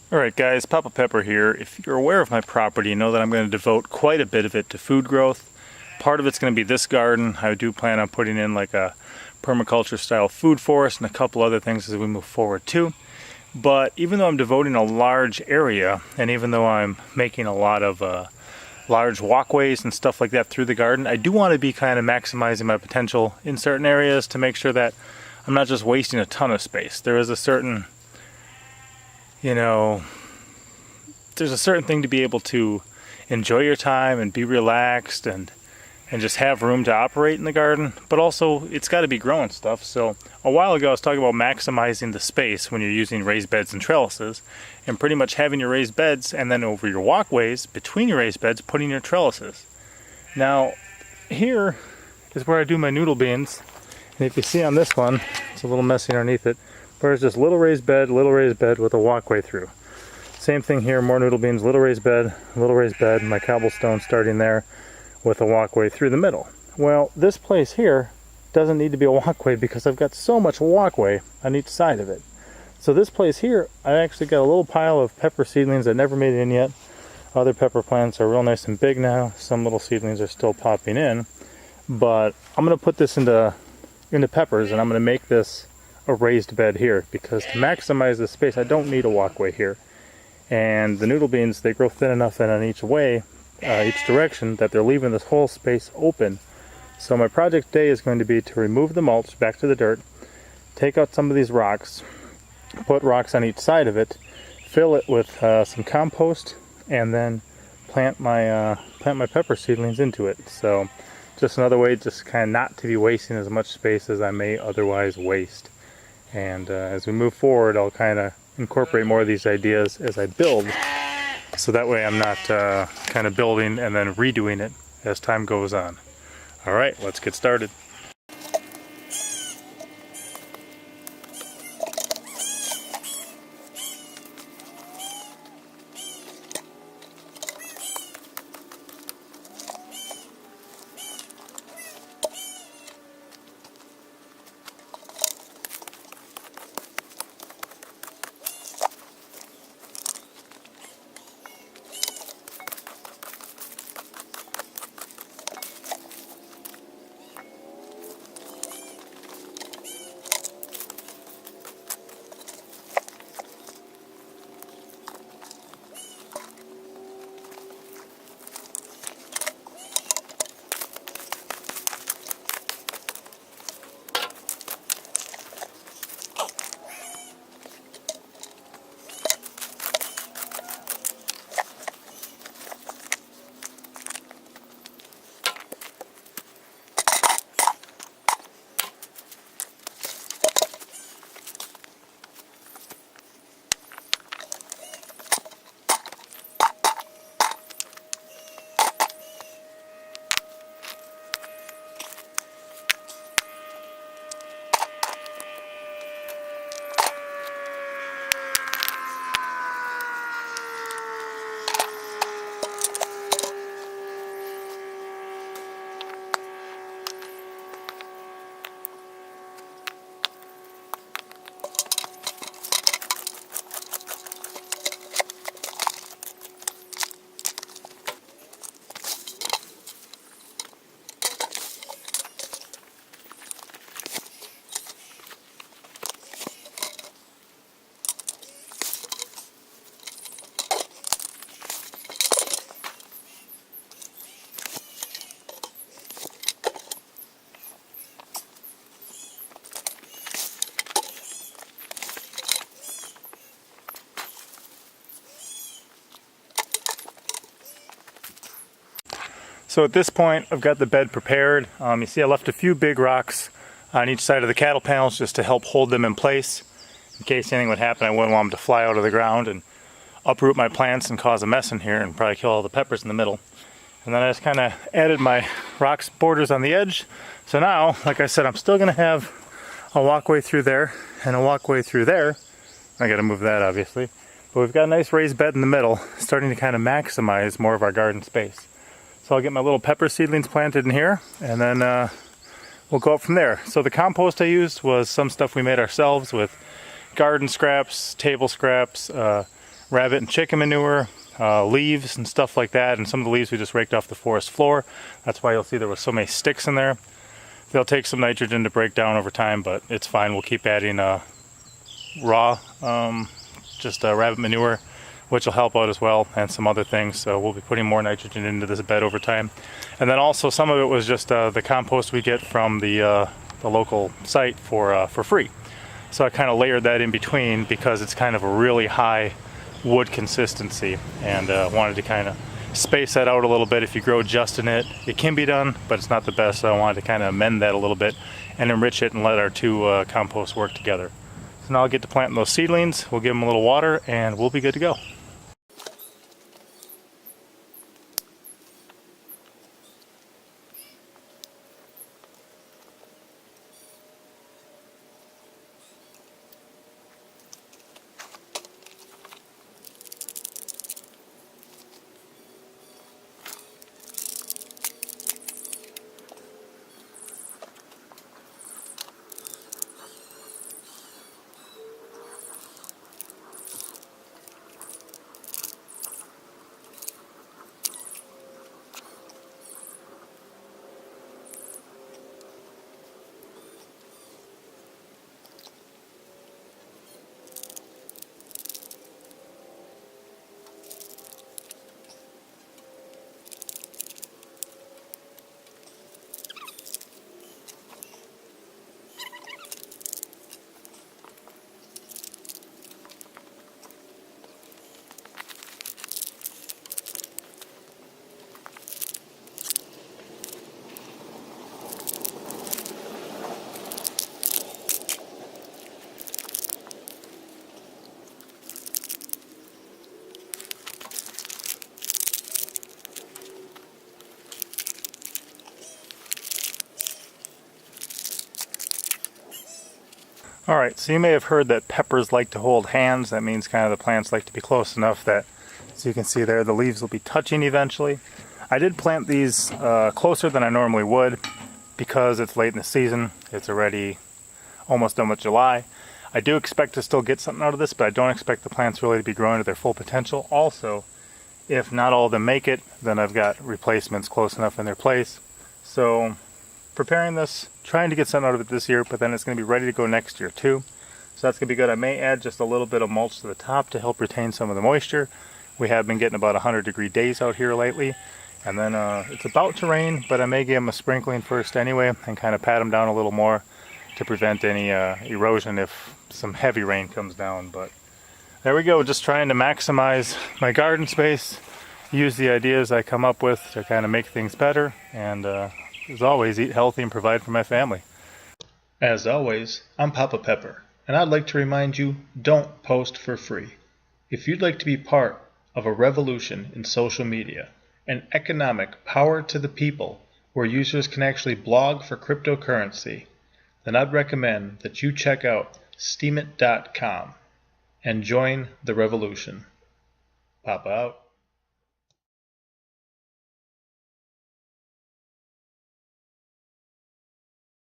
Alright guys, Papa Pepper here. If you're aware of my property, you know that I'm going to devote quite a bit of it to food growth. Part of it's going to be this garden. I do plan on putting in like a permaculture style food forest and a couple other things as we move forward too. But even though I'm devoting a large area, and even though I'm making a lot of large walkways and stuff like that through the garden, I do want to be kind of maximizing my potential in certain areas to make sure that I'm not just wasting a ton of space. There is a certain there's a certain thing to be able to enjoy your time and be relaxed and just have room to operate in the garden, but also it's got to be growing stuff. So a while ago I was talking about maximizing the space when you're using raised beds and trellises, and pretty much having your raised beds and then over your walkways between your raised beds putting your trellises. Now here is where I do my noodle beans, and if you see on this one, it's a little messy underneath it. There's just little raised bed with a walkway through. Same thing here, more noodle beans, little raised bed, my cobblestone starting there with a walkway through the middle. Well, this place here doesn't need to be a walkway because I've got so much walkway on each side of it. So this place here, I actually got a little pile of pepper seedlings that never made it in yet. Other pepper plants are real nice and big now. Some little seedlings are still popping in. But I'm going to put this into peppers, and I'm going to make this a raised bed here, because to maximize the space I don't need a walkway here, and the noodle beans, they grow thin enough in on each way, each direction, that they're leaving this whole space open. So my project today is going to be to remove the mulch back to the dirt, take out some of these rocks, put rocks on each side of it, fill it with some compost, and then plant my pepper seedlings into it. So just another way just kind of not to be wasting as much space as I may otherwise waste. And as we move forward, I'll kind of incorporate more of these ideas as I build, so that way I'm not kind of building and then redoing it as time goes on. Alright, let's get started. So at this point, I've got the bed prepared. You see I left a few big rocks on each side of the cattle panels just to help hold them in place. In case anything would happen, I wouldn't want them to fly out of the ground and uproot my plants and cause a mess in here and probably kill all the peppers in the middle. And then I just kind of added my rocks borders on the edge. So now, like I said, I'm still going to have a walkway through there and a walkway through there. I got to move that obviously. But we've got a nice raised bed in the middle, starting to kind of maximize more of our garden space. So I'll get my little pepper seedlings planted in here, and then we'll go up from there. So the compost I used was some stuff we made ourselves with garden scraps, table scraps, rabbit and chicken manure, leaves and stuff like that, and some of the leaves we just raked off the forest floor. That's why you'll see there was so many sticks in there. They'll take some nitrogen to break down over time, but it's fine. We'll keep adding raw, rabbit manure, which will help out as well, and some other things. So we'll be putting more nitrogen into this bed over time. And then also some of it was just the compost we get from the local site for free. So I kind of layered that in between because it's kind of a really high wood consistency, and wanted to kind of space that out a little bit. If you grow just in it, it can be done, but it's not the best. So I wanted to kind of amend that a little bit and enrich it and let our two composts work together. So now I'll get to planting those seedlings. We'll give them a little water and we'll be good to go. Alright, so you may have heard that peppers like to hold hands. That means kind of the plants like to be close enough that, as you can see there, the leaves will be touching eventually. I did plant these closer than I normally would because it's late in the season. It's already almost done with July. I do expect to still get something out of this, but I don't expect the plants really to be growing to their full potential. Also, if not all of them make it, then I've got replacements close enough in their place. So preparing this, trying to get something out of it this year, but then it's going to be ready to go next year too. So that's going to be good. I may add just a little bit of mulch to the top to help retain some of the moisture. We have been getting about 100-degree days out here lately. And then it's about to rain, but I may give them a sprinkling first anyway and kind of pat them down a little more to prevent any erosion if some heavy rain comes down. But there we go, just trying to maximize my garden space, use the ideas I come up with to kind of make things better, and as always, eat healthy and provide for my family. As always, I'm Papa Pepper, and I'd like to remind you, don't post for free. If you'd like to be part of a revolution in social media, an economic power to the people where users can actually blog for cryptocurrency, then I'd recommend that you check out steemit.com and join the revolution. Papa out.